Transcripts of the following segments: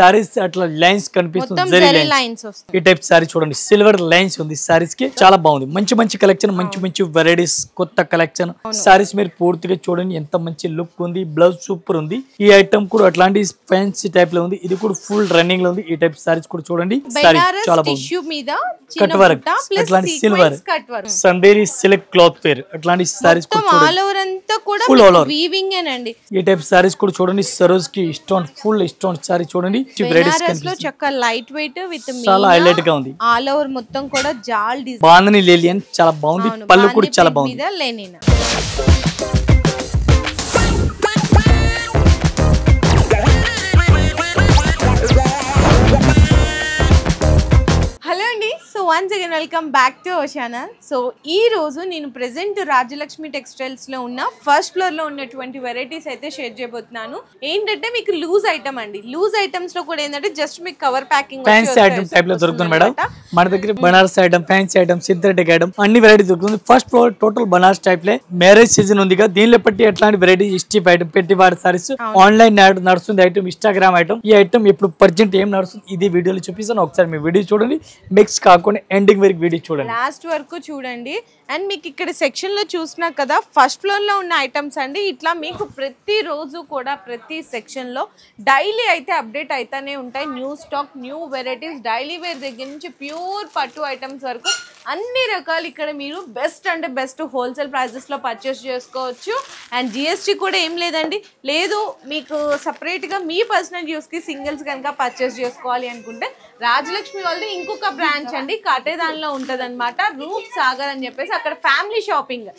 సారీస్ అట్లా లైన్స్ కనిపిస్తుంది, జరీ లైన్స్. ఈ టైప్ సారీ చూడండి, సిల్వర్ లైన్స్ ఉంది సారీస్ కి, చాలా బాగుంది. మంచి మంచి కలెక్షన్, మంచి మంచి వెరైటీస్, కొత్త కలెక్షన్ సారీస్. మీరు పూర్తిగా చూడండి ఎంత మంచి లుక్ ఉంది. బ్లౌజ్ సూపర్ ఉంది. ఈ ఐటమ్ కూడా అట్లాంటి ఫ్యాన్సీ టైప్ లో ఉంది. ఇది కూడా ఫుల్ రన్నింగ్ లో ఉంది. ఈ టైప్ సారీస్ కూడా చూడండి, సారీ చాలా బాగుంది. కట్ వర్క్ అట్లాంటి silver Chanderi silk cloth wear అట్లాంటి సారీస్ కూడా ఫుల్ ఆల్ ఓవర్ వీవింగ్ ఏనండి. ఈ టైప్ సారీస్ కూడా చూడండి, సరోజ్ కి స్టోన్, ఫుల్ స్టోన్ సారీ చూడండి. బెనారస్ లో చక్క లైట్ వెయిట్ విత్ చాలా హైలైట్ గా ఉంది. ఆల్ ఓవర్ మొత్తం కూడా జాల్ డిజైన్, బాందని లేలియన్ చాలా బాగుంది. పళ్ళు కూడా చాలా బాగుంది. once again welcome back to our channel. So ee roju nenu present Rajyalakshmi Textiles lo unna first floor lo unnatuvanti varieties aithe share cheyabothunanu. Entante meeku loose item andi, loose items lo kuda endante just meeku cover packing fancy item type lo dorukutundi madam. Mana daggara banaras item, fancy item, synthetic item anni varieties dorukutundi. First floor total banaras type le marriage season undi ga, deenlo patti etlanti variety stiff item, petti vaad sarees, online nadustundi item, Instagram item. Ee item ippudu present em nadustundi idi video lo chupistanu, okasari mee video chudandi, mix kaakunda ending వరకు video చూడండి, last వరకు చూడండి. And మీకు ఇక్కడ section లో చూసినా కదా, first floor లో ఉన్న ఐటమ్స్ అండి. ఇట్లా మీకు ప్రతి రోజు కూడా ప్రతి సెక్షన్ లో డైలీ అయితే అప్డేట్ అయితేనే ఉంటాయి. New stock, new varieties, daily wear దగ్గర నుంచి ప్యూర్ పట్టు ఐటమ్స్ వరకు అన్ని రకాలు ఇక్కడ మీరు బెస్ట్ అంటే బెస్ట్ హోల్సేల్ ప్రైజెస్ లో పర్చేస్ చేసుకోవచ్చు. అండ్ జిఎస్టీ కూడా ఏం లేదండి, లేదు మీకు సపరేట్ గా మీ పర్సనల్ యూస్ కి సింగిల్స్ కనుక పర్చేస్ చేసుకోవాలి అనుకుంటే రాజలక్ష్మి వాళ్ళది ఇంకొక బ్రాంచ్ అండి కాటేదాన్లో ఉంటది అనమాట, రూప్ సాగర్ అని చెప్పేసి. అక్కడ ఫ్యామిలీ షాపింగ్,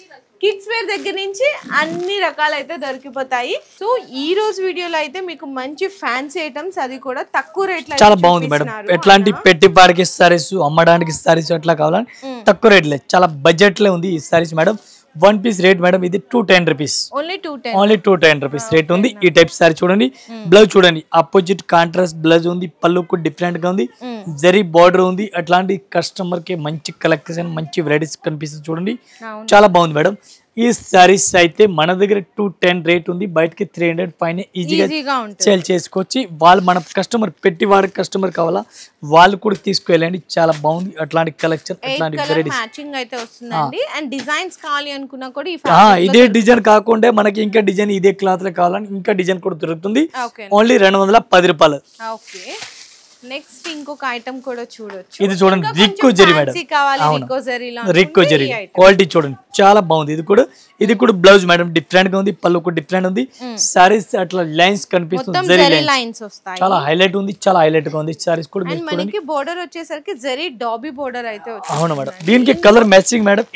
కిడ్స్ వేర్ దగ్గర నుంచి అన్ని రకాలు అయితే దొరికిపోతాయి. సో ఈ రోజు వీడియోలో అయితే మీకు మంచి ఫ్యాన్సీ ఐటమ్స్, అది కూడా తక్కువ రేట్ లో చాలా బాగుంది మేడం. ఎట్లాంటి పెట్టి పాడికి సారీస్, అమ్మడానికి సారీస్ ఎట్లా కావాలని తక్కువ రేట్ లేదు, చాలా బడ్జెట్ లో ఉంది ఈ saris madam. One piece rate madam ఇది 210 రూపీస్, ఓన్లీ 210 రూపీస్ రేట్ ఉంది. ఈ టైప్ సారీ చూడండి, బ్లౌజ్ చూడండి, అపోజిట్ కాంట్రాస్ట్ బ్లౌజ్ ఉంది, పళ్ళు కూడా డిఫరెంట్ గా ఉంది, జరీ బార్డర్ ఉంది. అట్లాంటి కస్టమర్ కి మంచి కలెక్షన్, మంచి వెరైటీస్ కనిపిస్తుంది చూడండి, చాలా బాగుంది మేడం. ఈ సారీస్ అయితే మన దగ్గర 210 రేట్ ఉంది, బయటకి 300 పైన ఈజీగా సేల్ చేసుకోవచ్చు. వాళ్ళు మన కస్టమర్ పెట్టి వాడి కస్టమర్ కావాలా వాళ్ళు కూడా తీసుకువెళ్ళండి, చాలా బాగుంది. అట్లాంటి కలెక్షన్, అట్లాంటి వెరైటీస్ మ్యాచింగ్ అయితే వస్తుందండి. అండ్ డిజైన్స్ కావాలి అనుకున్నా కూడా ఇదే డిజైన్ కాకుండా మనకి ఇంకా డిజైన్ ఇదే క్లాత్ లో కావాలని ఇంకా డిజైన్ కూడా దొరుకుతుంది, ఓన్లీ 210 రూపాయలు. నెక్స్ట్ ఇంకొక ఐటమ్ కూడా చూడొచ్చు, ఇది చూడండి, రిక్కో జరీ మేడం, రిక్కో జరీ క్వాలిటీ చూడండి, చాలా బాగుంది. ఇది కూడా బ్లౌజ్ మేడం డిఫరెంట్ గా ఉంది, పళ్ళు కూడా డిఫరెంట్ ఉంది. సారీస్ అట్లా లైన్స్ కనిపిస్తుంది, జరీ లైన్స్ వస్తాయి, చాలా హైలైట్ ఉంది, చాలా హైలైట్ గా ఉంది. సారీస్ కూడా మనకి బోర్డర్ వచ్చేసరికి జరీ డాబీ బోర్డర్ అయితే వచ్చింది. అవును మేడం, దీనికి కలర్ మ్యాచింగ్ మేడం.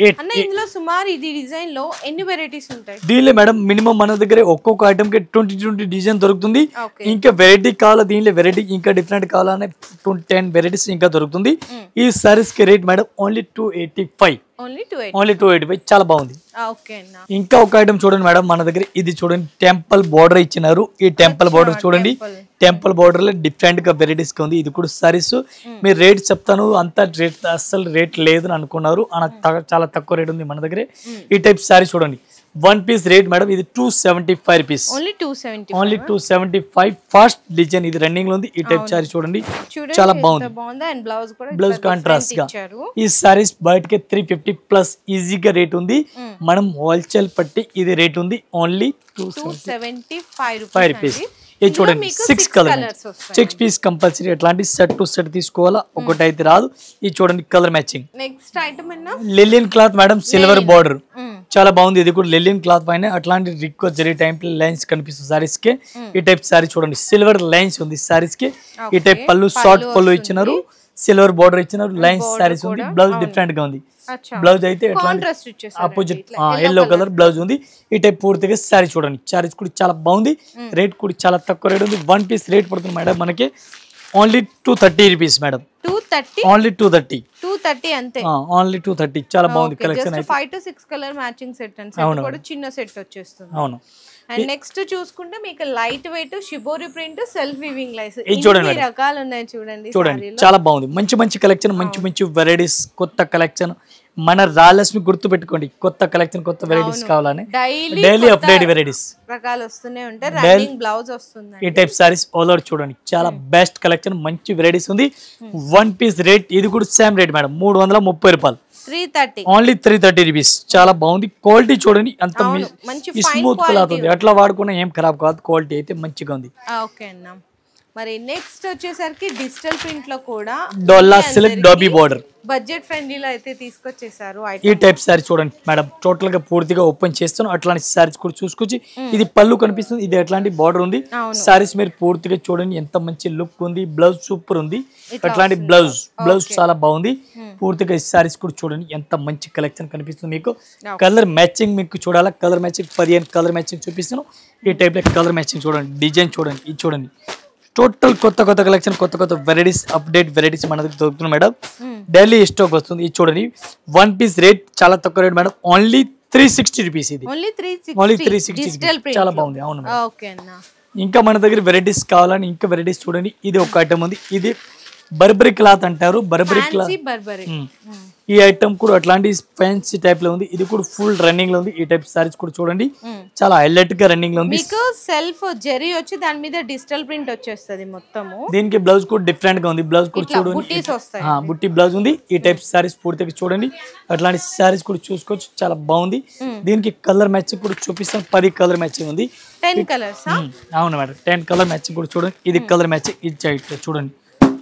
ఇందులో సుమారు ఇది డిజైన్ లో ఎన్ని వెరైటీస్ ఉంటాయి? దీనిలో మేడం మినిమం మన దగ్గర ఒక్కొక్క ఐటమ్ కి 20 డిజైన్ దొరుకుతుంది. ఇంకా వెరైటీ కావాలా, దీనిలో వెరైటీ ఇంకా డిఫరెంట్ కావాలా 10 వెరైటీస్ ఇంకా దొరుకుతుంది. ఈ సారీస్ కి రేట్ మేడం ఓన్లీ 285, ఓన్లీ 285, చాలా బాగుంది. ఇంకా ఒక ఐటమ్ చూడండి మేడం మన దగ్గర, ఇది చూడండి టెంపుల్ బోర్డర్ ఇచ్చినారు. ఈ టెంపుల్ బోర్డర్ చూడండి, టెంపుల్ బోర్డర్ లో డిఫరెంట్ గా వెరైటీస్ గా ఉంది. ఇది కూడా సారీస్ మీరు రేట్ చెప్తాను, అంత రేట్ అస్సలు రేట్ లేదు అని అనుకున్నారు, చాలా తక్కువ రేట్ ఉంది మన దగ్గర. ఈ టైప్ సారీ చూడండి, వన్ పీస్ రేట్ మేడం ఇది 275 రూపీస్, ఓన్లీ 275. ఫాస్ట్ డిజైన్ ఇది రన్నింగ్ లో ఉంది. ఈ టైప్ సారీ చూడండి, చాలా బాగుంది. బ్లౌజ్ కాంట్రాస్ట్ గా. ఈ సారీస్ బయటకి 350 ప్లస్ ఈజీగా రేట్ ఉంది. మనం హోల్సేల్ పట్టి ఇది రేట్ ఉంది ఓన్లీ 275 రూపీస్. ఇది చూడండి 6 కలర్, 6 పీస్ కంపల్సరీ. అట్లాంటి సెట్ టు సెట్ తీసుకోవాలా, ఒకటి అయితే రాదు. ఇది చూడండి colour matching. Next item లెలియన్ cloth madam, silver border, చాలా బాగుంది. ఇది కూడా లెలియన్ క్లాత్ పైన అట్లాంటి రిక్కో జరీ టైప్ లైన్స్ కనిపిస్తుంది సారీస్ కి. ఈ టైప్ సారీ చూడండి, సిల్వర్ లైన్స్ ఉంది సారీస్ కి. ఈ టైప్ పళ్ళు షార్ట్ పళ్ళు ఇచ్చినారు, సిల్వర్ బార్డర్ ఇచ్చినారు, లైన్స్ సారీస్ ఉంది. బ్లౌజ్ డిఫరెంట్ గా ఉంది, బ్లౌజ్ అయితే ఆపోజిట్ ఎల్లో కలర్ బ్లౌజ్ ఉంది. ఈ టైప్ పూర్తిగా సారీ చూడండి, సారీస్ కూడా చాలా బాగుంది. రేట్ కూడా చాలా తక్కువ రేట్ ఉంది. వన్ పీస్ రేట్ పడుతుంది మేడం మనకి ఓన్లీ 230 రూపీస్ మేడం, ఓన్లీ 230 అంతే, ఓన్లీ 230. చాలా బాగుంది collection. 5 to 6 colour matching set and కూడా చిన్న సెట్ వచ్చేస్తుంది. అవును. అండ్ నెక్స్ట్ చూసుకుంటే మీకు light weight shibori print self weaving lines, ఇన్ని రకాలు ఉన్నాయి చూడండి. చాలా బాగుంది, మంచి మంచి కలెక్షన్, మంచి మంచి వెరైటీస్, కొత్త కలెక్షన్. మన రాయలక్ష్మి గుర్తు పెట్టుకోండి, కొత్త కలెక్షన్ కొత్త వెరైటీస్ కావాలని డైలీ అప్డేట్ వెరైటీస్ రకాలు వస్తూనే ఉంటాయి. రన్నింగ్ బ్లౌజ్ వస్తుంది. ఈ టైప్ సారీస్ ఆల్ ఓవర్ చూడండి, చాలా బెస్ట్ కలెక్షన్, మంచి వెరైటీస్ ఉంది. 1 పీస్ రేట్ ఇది కూడా సేమ్ రేట్ మేడం, 330 రూపాయలు, 330 ఓన్లీ 330 రూపీస్. చాలా బాగుంది, క్వాలిటీ చూడండి అంత స్మూత్ క్లాత్ ఉంది, అట్లా వాడుకున్నా ఏం ఖరాబ్ కాదు, క్వాలిటీ అయితే మంచిగా ఉంది. ఓకే అన్న. మరి నెక్స్ట్ వచ్చేసరికి డిజిటల్ ప్రింట్ లో కూడా డోలా సిల్క్ డోబీ బోర్డర్ బడ్జెట్ ఫ్రెండ్లీలో అయితే తీసుకొచ్చేసారు. ఈ టైప్ సారీ చూడండి మేడం, టోటల్ గా పూర్తిగా ఓపెన్ చేస్తాను, అట్లాంటి సారీస్ కూడా చూసుకొచ్చి. ఇది పళ్ళు కనిపిస్తుంది, ఇది అట్లాంటి బార్డర్ ఉంది. సారీస్ మీరు పూర్తిగా చూడండి ఎంత మంచి లుక్ ఉంది, బ్లౌజ్ సూపర్ ఉంది, అట్లాంటి బ్లౌజ్ చాలా బాగుంది. పూర్తిగా ఈ సారీస్ కూడా చూడండి ఎంత మంచి కలెక్షన్ కనిపిస్తుంది మీకు. కలర్ మ్యాచింగ్ మీకు చూడాలా, కలర్ మ్యాచింగ్ 15 కలర్ మ్యాచింగ్ చూపిస్తాను. ఈ టైప్ లో కలర్ మ్యాచింగ్ చూడండి, డిజైన్ చూడండి, ఇది చూడండి, టోటల్ కొత్త కలెక్షన్, కొత్త వెరైటీస్, అప్డేట్ వెరైటీస్ మన దగ్గర దొరుకుతుంది మేడం. డైలీ స్టాక్ వస్తుంది. ఇది చూడండి 1 పీస్ రేట్ చాలా తక్కువ రేట్ మేడం, ఓన్లీ 360 రూపీస్. ఇది ఓన్లీ 360 చాలా బాగుంది. అవును మేడం. ఇంకా మన దగ్గర వెరైటీస్ కావాలని ఇంకా వెరైటీస్ చూడండి. ఇది ఒక ఐటమ్ ఉంది, ఇది బర్బరీ క్లాత్ అంటారు, బర్బరీ క్లాత్. ఈ ఐటమ్ కూడా అట్లాంటి ఫ్యాన్సీ టైప్ లో ఉంది, ఇది కూడా ఫుల్ రన్నింగ్ లో ఉంది. ఈ టైప్ సారీస్ కూడా చూడండి చాలా హైలైట్ గా రన్నింగ్ లో ఉంది. మీకు సెల్ఫ్ జెరీ వచ్చి దాని మీద డిజిటల్ ప్రింట్ వచ్చేస్తది మొత్తము. దీనికి బ్లౌజ్ కూడా డిఫరెంట్ గా ఉంది, బ్లౌజ్ కూడా చూడండి బుట్టి బ్లౌజ్ ఉంది. ఈ టైప్ సారీస్ పూర్తిగా చూడండి, అట్లాంటి సారీస్ కూడా చూసుకోవచ్చు, చాలా బాగుంది. దీనికి కలర్ మ్యాచింగ్ కూడా చూపిస్తాను, 10 కలర్ మ్యాచింగ్ ఉంది. 10 కలర్స్. అవును మేడం, 10 కలర్ మ్యాచింగ్ కూడా చూడండి. ఇది కలర్ మ్యాచింగ్, ఇది చూడండి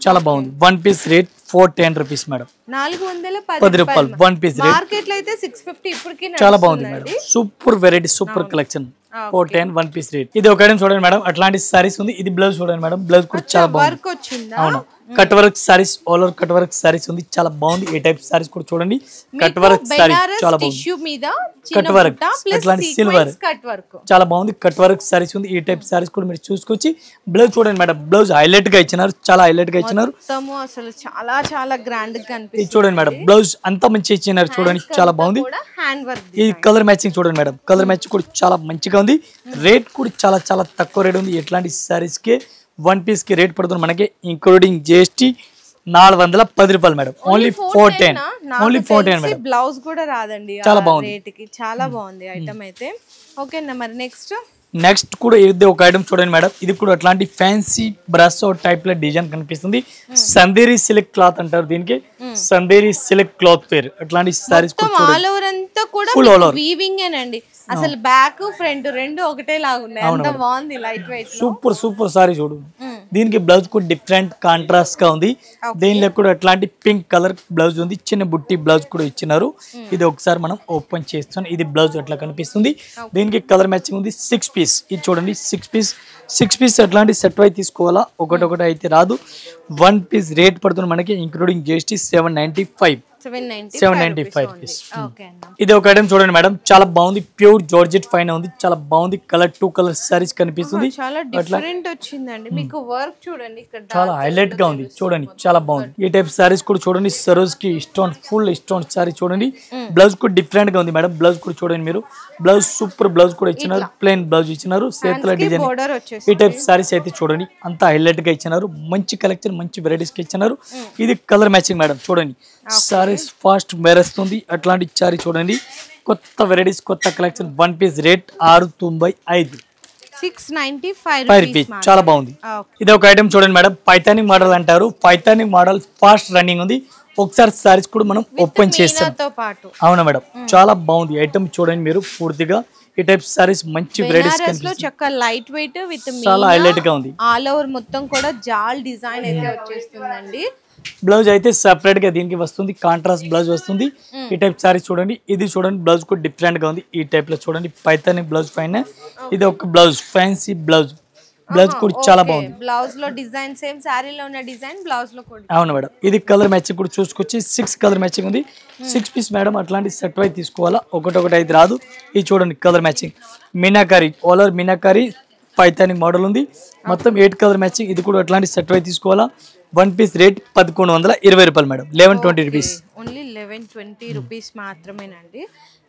చాలా బాగుంది. 1 పీస్ రేట్ 410 రూపీస్ మేడం, 410 రూపాయలు 1 పీస్ రేట్. మార్కెట్ లో అయితే 650 ఇప్పటికి చాలా బాగుంది మేడం, super variety, super collection. 410 1 piece rate. ఇది ఒక ఐటమ్ చూడండి మేడం, అట్లాంటి సారీస్ ఉంది. ఇది బ్లౌజ్ చూడండి మేడం, బ్లౌజ్ కూడా చాలా బాగుంది. అవును, cut work saris, all over cut work saris ఉంది, చాలా బాగుంది. ఈ టైప్ సారీస్ కూడా చూడండి, కట్ వర్క్ సారీ చాలా బాగుంది. కట్ వర్క్ అట్లాంటి సిల్వర్ చాలా బాగుంది, కట్ వర్క్ సారీస్ ఉంది. ఈ టైప్ సారీస్ కూడా మీరు చూసుకొచ్చి. బ్లౌజ్ చూడండి మేడం, బ్లౌజ్ హైలైట్ గా ఇచ్చినారు, చాలా హైలైట్ గా ఇచ్చినారు, అసలు చాలా చాలా గ్రాండ్ గా కనిపిస్తుంది. ఇది చూడండి మేడం, బ్లౌజ్ అంతా మంచి ఇచ్చినారు, చూడండి చాలా బాగుంది. ఈ కలర్ మ్యాచింగ్ చూడండి మేడం, కలర్ మ్యాచింగ్ కూడా చాలా మంచిగా ఉంది. రేట్ కూడా చాలా చాలా తక్కువ రేట్ ఉంది. ఎట్లాంటి సారీస్ కి 1 పీస్ కి రేట్ పడుతుంది మనకి ఇంక్లూడింగ్ GST 410 రూపాయలు madam, only 410. Only 410 madam. Blouse కూడా రాదండి చాలా బాగుంది, రేట్ కి చాలా బాగుంది ఐటమ్ అయితే. ఓకేనా, మరి నెక్స్ట్ కూడా ఇది ఒక ఐటమ్ చూడండి మేడం, ఇది కూడా అట్లాంటి ఫ్యాన్సీ బ్రషో టైప్ లో డిజైన్ కనిపిస్తుంది. సందేరి సిల్క్ క్లాత్ అంటారు దీనికి, సందేరి సిల్క్ క్లాత్ పేరు. అట్లాంటి సారీస్ ఆల్ ఓవర్ అంతా కూడా వీవింగ్ ఏనండి, అసలు బ్యాక్ ఫ్రంట్ రెండు ఒకటే లాగా ఉన్నాయి, అంత బాగుంది, లైట్ వెయిట్, సూపర్ సారీ చూడు. దీనికి బ్లౌజ్ కూడా డిఫరెంట్ కాంట్రాస్ట్ గా ఉంది. దీనిలో కూడా అట్లాంటి పింక్ కలర్ బ్లౌజ్ ఉంది, చిన్న బుట్టి బ్లౌజ్ కూడా ఇచ్చినారు. ఇది ఒకసారి మనం ఓపెన్ చేస్తాం, ఇది బ్లౌజ్ అట్లా కనిపిస్తుంది. దీనికి కలర్ మ్యాచింగ్ ఉంది. 6 పీస్, ఇది చూడండి 6 పీస్ అట్లాంటి సెట్ వై తీసుకోవాలా, ఒకటి అయితే రాదు. 1 పీస్ రేట్ పడుతుంది మనకి ఇంక్లూడింగ్ GST 795. 795 రూపీస్. ఇది ఒక ఐటమ్ చూడండి మేడం, చాలా బాగుంది, ప్యూర్ జార్జెట్ పైన ఉంది, చాలా బాగుంది. కలర్ 2 కలర్ సారీస్ కనిపిస్తుంది, చాలా డిఫరెంట్ వచ్చిందండి. మీకు వర్క్ చూడండి, చాలా హైలైట్ గా ఉంది, చూడండి చాలా బాగుంది. ఈ టైప్ సారీస్ కూడా చూడండి, సరోజ్ కి స్టోన్, ఫుల్ స్టోన్ సారీ చూడండి. బ్లౌజ్ కూడా డిఫరెంట్ గా ఉంది మేడం, బ్లౌజ్ కూడా చూడండి మీరు, బ్లౌజ్ సూపర్ బ్లౌజ్ కూడా ఇచ్చినారు, ప్లెయిన్ బ్లౌజ్ ఇచ్చినారు, చేతుల డిజైన్. ఈ టైప్ సారీస్ అయితే చూడండి అంతా హైలైట్ గా ఇచ్చినారు, మంచి కలెక్షన్, మంచి వెరైటీస్ కి ఇచ్చినారు. ఇది కలర్ మ్యాచింగ్ మేడం, చూడండి సారీస్ ఫాస్ట్ మెరుస్తుంది. అట్లాంటి సారీ చూడండి, కొత్త వెరైటీస్, కొత్త కలెక్షన్. 1 పీస్ రేట్ 695, 695 రూపీస్, చాలా బాగుంది. ఇది ఒక ఐటమ్ చూడండి మేడం, పైథానిక్ మోడల్ అంటారు, పైథానిక్ మోడల్ ఫాస్ట్ రన్నింగ్ ఉంది. ఒకసారి సారీస్ కూడా మనం ఓపెన్ చేస్తాం. అవునా మేడం, చాలా బాగుంది ఐటమ్ చూడండి మీరు పూర్తిగా. ఈ టైప్ సారీస్ మంచి వెరైటీస్ కనిపిస్తుంది, చక్కగా లైట్ వెయిట్ విత్ చాలా హైలైట్ గా ఉంది. ఆల్ ఓవర్ మొత్తం కూడా జాల్ డిజైన్ అయితే వచ్చేస్తుందండి. బ్లౌజ్ అయితే సెపరేట్ గా దీనికి వస్తుంది, కాంట్రాస్ట్ బ్లౌజ్ వస్తుంది. ఈ టైప్ సారీస్ చూడండి, ఇది చూడండి బ్లౌజ్ కూడా డిఫరెంట్ గా ఉంది. ఈ టైప్ లో చూడండి పైథానిక్ బ్లౌజ్ పైన ఇది ఒక బ్లౌజ్, ఫ్యాన్సీ బ్లౌజ్ కూడా చాలా బాగుంది. బ్లౌజ్ లో డిజైన్ సేమ్ సారీలో ఉన్న డిజైన్ బ్లౌజ్ లో కూడా. అవును మేడం, ఇది కలర్ మ్యాచింగ్ కూడా చూసుకొచ్చి 6 కలర్ మ్యాచింగ్ ఉంది. 6 పీస్ మేడం, అట్లాంటి సెట్ వై తీసుకోవాలా, ఒకటి అయితే రాదు. ఇది చూడండి colour matching, meenakari, all over meenakari పైథానిక్ మోడల్ ఉంది, మొత్తం 8 కలర్ మ్యాచింగ్. ఇది కూడా అట్లాంటి సెట్ వై తీసుకోవాలా. 1 పీస్ రేట్ 1120 రూపాయలు మేడం, 1120 రూపీస్, ఓన్లీ 1120 రూపీస్ మాత్రమేనండి.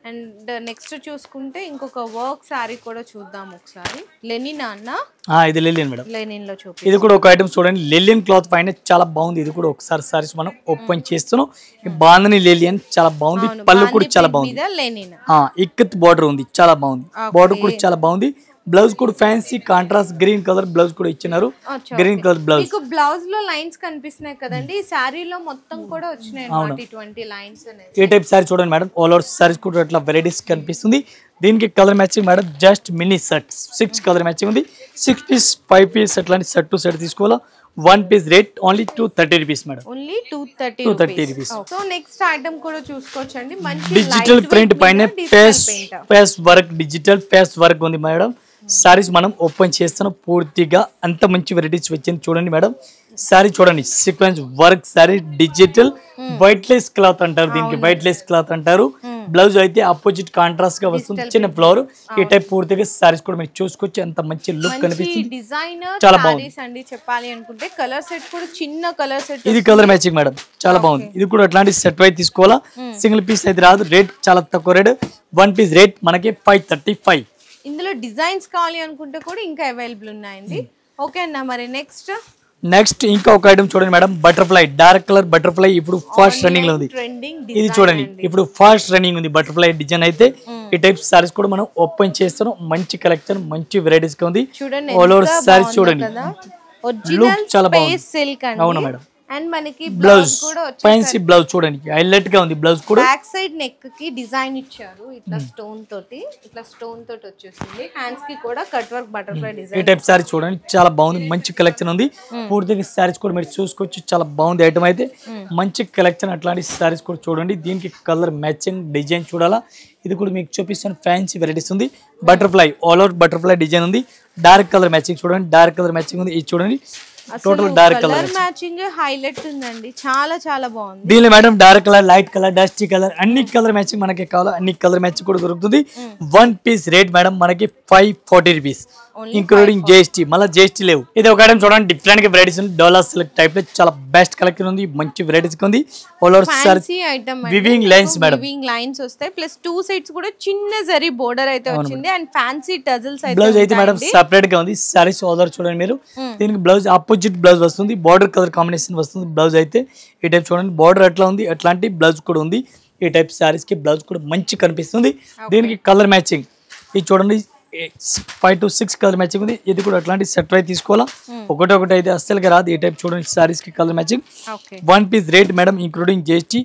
అండ్ నెక్స్ట్ చూసుకుంటే ఇంకొక వర్క్ సారీ కూడా చూద్దాం ఒకసారి. లెనిన్ అన్న, ఇది లెలియన్ మేడం. లెనిన్ లో చూపి. ఇది కూడా ఒక ఐటమ్ చూడండి, లెలియన్ క్లాత్ పైన చాలా బాగుంది. ఇది కూడా ఒకసారి సారీస్ మనం ఓపెన్ చేస్తున్నాం. బాందని లెలియన్ చాలా బాగుంది. పళ్ళు కూడా చాలా బాగుంది. ఇక్కత్ బార్డర్ ఉంది, చాలా బాగుంది. బార్డర్ కూడా చాలా బాగుంది. బ్లౌజ్ కూడా fancy contrast green colour blouse కూడా ఇచ్చినారు. Green colour blouse. మీకు బ్లౌజ్ లో లైన్స్ కనిపిస్తున్నాయి కదండి, ఈ సారీలో మొత్తం కూడా వచ్చినాయి 20 లైన్స్ అనేది. ఈ టైప్ సారీ చూడండి మేడం, ఆల్ ఓవర్ సారీస్ కూడా అట్లా వెరైటీస్ కనిపిస్తుంది. దీనికి colour matching madam, just mini set 6 colour matching ఉంది. 6 పీస్ 5 పీస్ అట్లాంటి సెట్ టు సెట్ తీసుకోవాలా. 1 piece rate only 230 rupees madam. Only 230 rupees. So next item కూడా చూసుకోవచ్చండి, మంచి డిజిటల్ ప్రింట్ పైన పేస్ వర్క్, డిజిటల్ పేస్ వర్క్ ఉంది మేడం. సారీస్ మనం ఓపెన్ చేస్తున్నాం. పూర్తిగా అంత మంచి వెరైటీస్ వచ్చింది చూడండి మేడం. సారీ చూడండి, sequence work sorry, digital white less cloth అంటారు దీనికి, వైట్ లెస్ క్లాత్ అంటారు. బ్లౌజ్ అయితే ఆపోజిట్ కాంట్రాస్ట్ గా వస్తుంది, చిన్న ఫ్లవర్. ఈ టైప్ పూర్తిగా సారీస్ కూడా మీరు చూసుకోవచ్చు, ఎంత మంచి లుక్ కనిపిస్తుంది. డిజైనర్ చాలా బాగుంది అండి చెప్పాలి అనుకుంటే. కలర్ సెట్ కూడా చిన్న కలర్ సెట్, ఇది కలర్ మ్యాచింగ్ మేడం, చాలా బాగుంది. ఇది కూడా అట్లాంటి సెట్ వైజ్ తీసుకోవాలా, సింగిల్ పీస్ అయితే రాదు. రేట్ చాలా తక్కువ రేట్, 1 పీస్ రేట్ మనకి 535. ఇందులో డిజైన్స్ కావాలి అనుకుంటే కూడా ఇంకా అవైలబుల్ ఉన్నాయండి. ఓకే అన్న, మరి నెక్స్ట్ ఇంకా ఒక ఐటమ్ చూడండి madam, butterfly, dark colour butterfly ఇప్పుడు ఫాస్ట్ రన్నింగ్ లో ఉంది. ఇది చూడండి, ఇప్పుడు ఫాస్ట్ రన్నింగ్ ఉంది బటర్ఫ్లై డిజైన్ అయితే. ఈ టైప్ సారీస్ కూడా మనం ఓపెన్ చేస్తున్నాం. మంచి కలెక్షన్, మంచి వెరైటీస్ గా ఉంది. ఆల్ ఓవర్ సారీస్ చూడండి, లుక్ చాలా బాగుంది. అవునా మేడం. అండ్ మనకి బ్లౌజ్ ఫ్యాన్సీ బ్లౌజ్ చూడండి, హైలైట్ గా ఉంది. బ్లౌజ్ కూడా బ్యాక్ సైడ్ నెక్ కి డిజైన్ ఇచ్చారు, ఇట్లా స్టోన్ తోటి వచ్చేసింది. హ్యాండ్స్ కి కూడా కట్ వర్క్ బటర్ఫ్లై డిజైన్. ఈ టైప్ సారీ చూడండి, చాలా బాగుంది. మంచి కలెక్షన్ ఉంది. పూర్తిగా సారీస్ కూడా మీరు చూసుకోవచ్చు, చాలా బాగుంది ఐటమ్ అయితే. మంచి కలెక్షన్, అట్లాంటి సారీస్ కూడా చూడండి. దీనికి కలర్ మ్యాచింగ్ డిజైన్ చూడాలా. ఇది కూడా మీకు చూపిస్తాను, ఫ్యాన్సీ వెరైటీస్ ఉంది. Butterfly, all over butterfly design ఉంది. డార్క్ కలర్ మ్యాచింగ్ చూడండి, డార్క్ కలర్ మ్యాచింగ్ ఉంది. ఇది చూడండి, total dark colour matching highlight ఉందండి, చాలా చాలా బాగుంది. దీనిలో madam dark colour, light colour, dusty colour, అన్ని కలర్ మ్యాచింగ్ మనకి కావాలా, అన్ని కలర్ మ్యాచింగ్ కూడా దొరుకుతుంది. 1 పీస్ రేట్ మేడం మనకి 540 రూపీస్, ఇంక్లూడింగ్ జిఎస్టీ. మళ్ళీ జిఎస్టీ లేవు. ఇది ఒక ఐటమ్ చూడండి, డిఫరెంట్ గా వెరైటీస్ ఉంది. డోలా సిల్క్ టైప్ లో చాలా బెస్ట్ కలెక్షన్ ఉంది, మంచి వెరైటీస్ ఉంది. Weaving lines madam, weaving lines వస్తాయి. ప్లస్ 2 సైడ్స్ కూడా చిన్న జరీ బోర్డర్ అయితే వచ్చింది. అండ్ ఫ్యాన్సీ టజల్స్ అయితే. బ్లౌజ్ అయితే మేడం సెపరేట్ గా ఉంది. సారీస్ ఆర్డర్ చూడండి మీరు. దీనికి బ్లౌజ్ ఆపోజిట్ బ్లౌజ్ వస్తుంది, బార్డర్ కలర్ కాంబినేషన్ వస్తుంది. బ్లౌజ్ అయితే ఈ టైప్ చూడండి, బార్డర్ ఎట్లా ఉంది అట్లాంటి బ్లౌజ్ కూడా ఉంది. ఈ టైప్ సారీస్ కి బ్లౌజ్ కూడా మంచి కనిపిస్తుంది. దీనికి కలర్ మ్యాచింగ్ ఇది చూడండి, 5 to 6 కలర్ మ్యాచింగ్ ఉంది. ఇది కూడా అట్లాంటి సెట్ అయితే తీసుకోవాలా, ఒకటి అయితే అస్సలుగా రాదు. ఈ టైప్ చూడండి సారీస్ కి colour matching. 1 piece rate madam including GST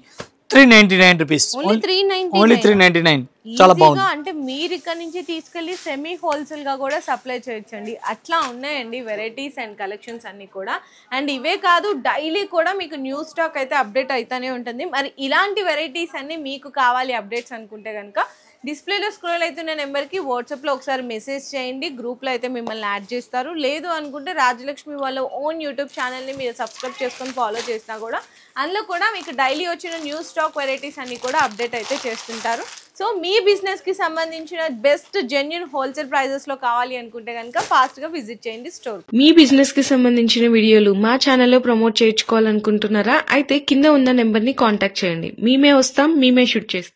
399 rupees, only 399. చాలా బాగుంది. అంటే మీరు ఇక్కడ నుంచి తీసుకెళ్లి సెమీ హోల్సేల్ గా కూడా సప్లై చేయొచ్చండి, అట్లా ఉన్నాయండి వెరైటీస్ అండ్ కలెక్షన్స్ అన్ని కూడా. అండ్ ఇవే కాదు, డైలీ కూడా మీకు న్యూ స్టాక్ అయితే అప్డేట్ అయితేనే ఉంటుంది. మరి ఇలాంటి వెరైటీస్ అన్ని మీకు కావాలి అప్డేట్స్ అనుకుంటే కనుక డిస్ప్లేలో స్క్రోల్ అవుతున్న నెంబర్కి వాట్సాప్లో ఒకసారి మెసేజ్ చేయండి. గ్రూప్లో అయితే మిమ్మల్ని యాడ్ చేస్తారు. లేదు అనుకుంటే రాజలక్ష్మి వాళ్ళ ఓన్ యూట్యూబ్ ఛానల్ని మీరు సబ్స్క్రైబ్ చేసుకొని ఫాలో చేసినా కూడా అందులో కూడా మీకు డైలీ వచ్చిన న్యూ స్టాక్ వెరైటీస్ అన్ని కూడా అప్డేట్ అయితే చేస్తుంటారు. సో మీ బిజినెస్కి సంబంధించిన బెస్ట్ జెన్యూన్ హోల్సేల్ ప్రైజెస్లో కావాలి అనుకుంటే కనుక ఫాస్ట్గా విజిట్ చేయండి స్టోర్. మీ బిజినెస్కి సంబంధించిన వీడియోలు మా ఛానల్లో ప్రమోట్ చేయించుకోవాలనుకుంటున్నారా? అయితే కింద ఉన్న నెంబర్ని కాంటాక్ట్ చేయండి. మేమే వస్తాం, మేమే షూట్ చేస్తాం.